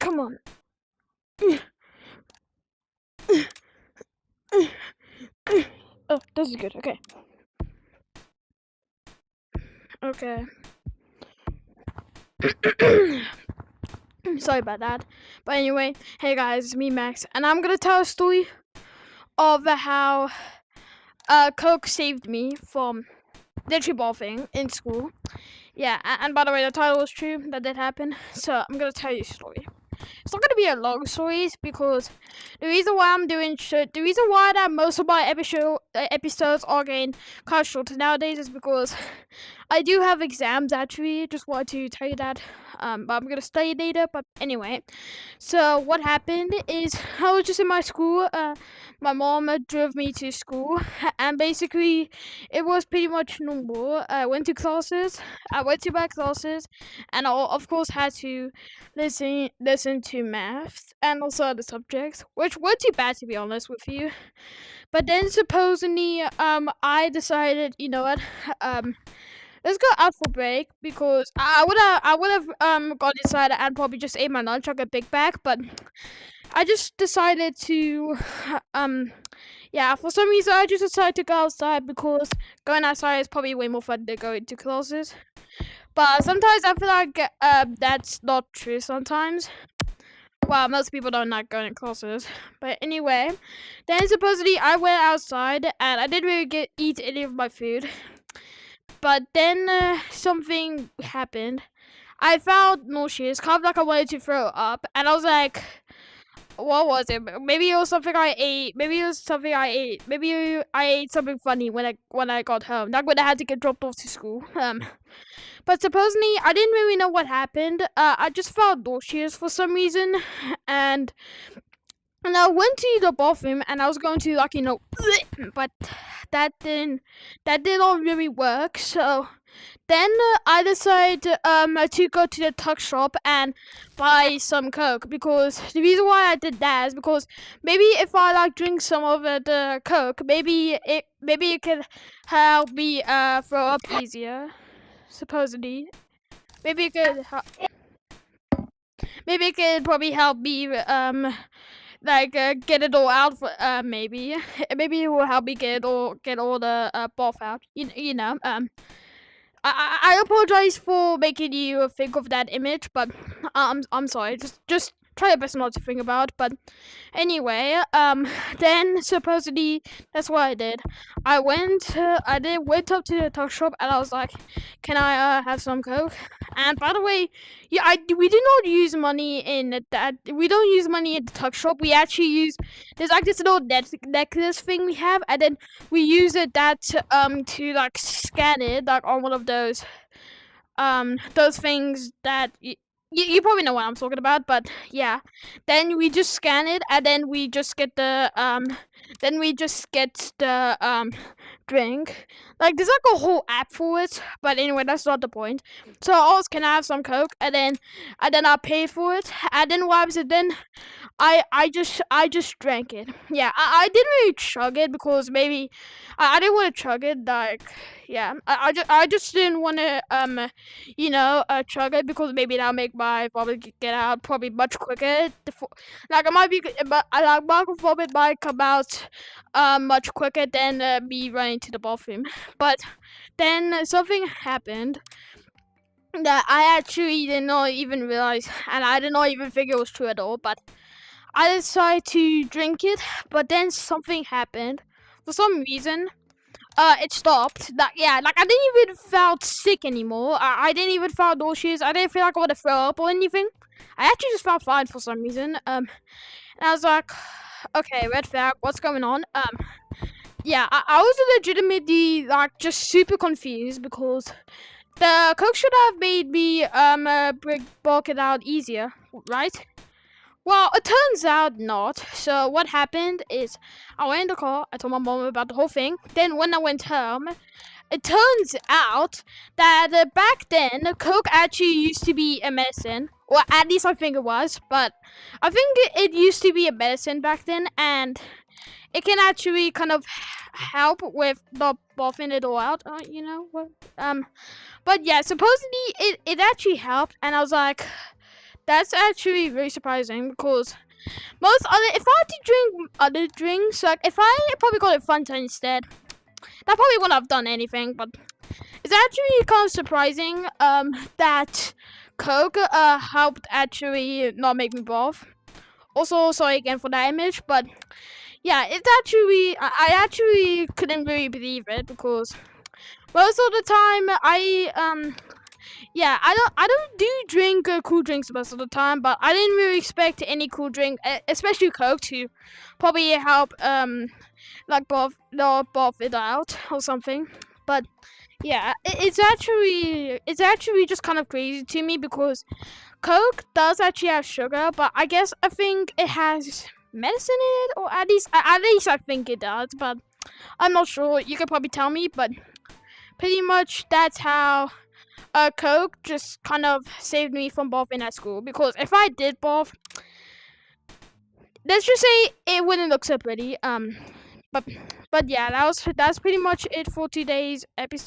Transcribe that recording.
Come on. Oh, this is good. Okay. Okay. Sorry about that. But anyway, hey guys, it's me Max, and I'm gonna tell a story of how Coke saved me from literally barfing in school. Yeah, and by the way, the title was true. That did happen. So I'm gonna tell you a story. It's not gonna be a long story because the reason why the reason why that most of my episodes are getting cut short nowadays is because I do have exams actually. Just wanted to tell you that. But I'm gonna study later. But anyway, so what happened is I was just in my school. My mom drove me to school, and basically it was pretty much normal. I went to classes. I went to my classes, and I of course had to listen to math and also other subjects, which weren't too bad to be honest with you. But then supposedly, I decided, you know what, let's go out for break because I would have gone inside and probably just ate my lunch like a big bag, but I just decided to yeah, for some reason I just decided to go outside because going outside is probably way more fun than going to classes. But sometimes I feel like that's not true sometimes. Well, most people don't like going to classes. But anyway, then supposedly I went outside and I didn't really eat any of my food. But then something happened. I felt nauseous, kind of like I wanted to throw up, and I was like, what was it? Maybe it was something I ate. Maybe I ate something funny when I got home. Like when I had to get dropped off to school. But supposedly I didn't really know what happened. I just felt nauseous for some reason, and I went to the bathroom and I was going to but that did not really work. So then I decided to go to the tuck shop and buy some Coke, because the reason why I did that is because maybe if I drink some of the Coke, maybe it could help me throw up easier. Supposedly, maybe it could probably help me get it all out. Maybe it will help me get all the bath out. You know. I apologize for making you think of that image, but I'm sorry. Just try your best not to think about. But anyway, then supposedly that's what I did. I went up to the tuck shop and I was like, "Can I have some Coke?" And by the way, yeah, we do not use money in that. We don't use money in the tuck shop. We actually use there's this little necklace thing we have, and then we use it to scan it on one of those things that you probably know what I'm talking about, but yeah. Then we just scan it, and then we just get the drink. There's a whole app for it, but anyway, that's not the point. So I asked, can I have some Coke, and then I paid for it, and then what happens is then I just drank it. Yeah, I didn't really chug it because maybe I didn't want to chug it. Yeah, I just didn't want to chug it because maybe that'll make my vomit get out probably much quicker. It might be, but my vomit might come out much quicker than me running to the bathroom. But then something happened that I actually did not even realize, and I did not even think it was true at all. But I decided to drink it, but then something happened. For some reason, it stopped. I didn't even felt sick anymore. I didn't even feel nauseous. I didn't feel like I want to throw up or anything. I actually just felt fine for some reason. And I was like, okay, red flag, what's going on? Yeah, I was legitimately just super confused because the Coke should have made me bulk it out easier, right? Well, it turns out not. So what happened is I went in the car, I told my mom about the whole thing. Then when I went home, it turns out that back then, Coke actually used to be a medicine. Or at least I think it was. But I think it used to be a medicine back then. And it can actually kind of help with the buffing it all out. You know what? But yeah, supposedly it actually helped, and I was like, that's actually very surprising because most other, if I had to drink other drinks, like if I probably got it Fanta instead, that probably wouldn't have done anything. But it's actually kind of surprising that Coke helped actually not make me buff. Also, sorry again for that image, but yeah, it's actually I actually couldn't really believe it because most of the time I don't do drink cool drinks most of the time, but I didn't really expect any cool drink, especially Coke, to probably help like buff it out or something. But yeah, it's actually just kind of crazy to me because Coke does actually have sugar, but I think it has medicine in it, or at least I think it does, but I'm not sure. You could probably tell me, but pretty much that's how Coke just kind of saved me from buffing at school. Because if I did buff, let's just say it wouldn't look so pretty. But yeah, that's pretty much it for today's episode.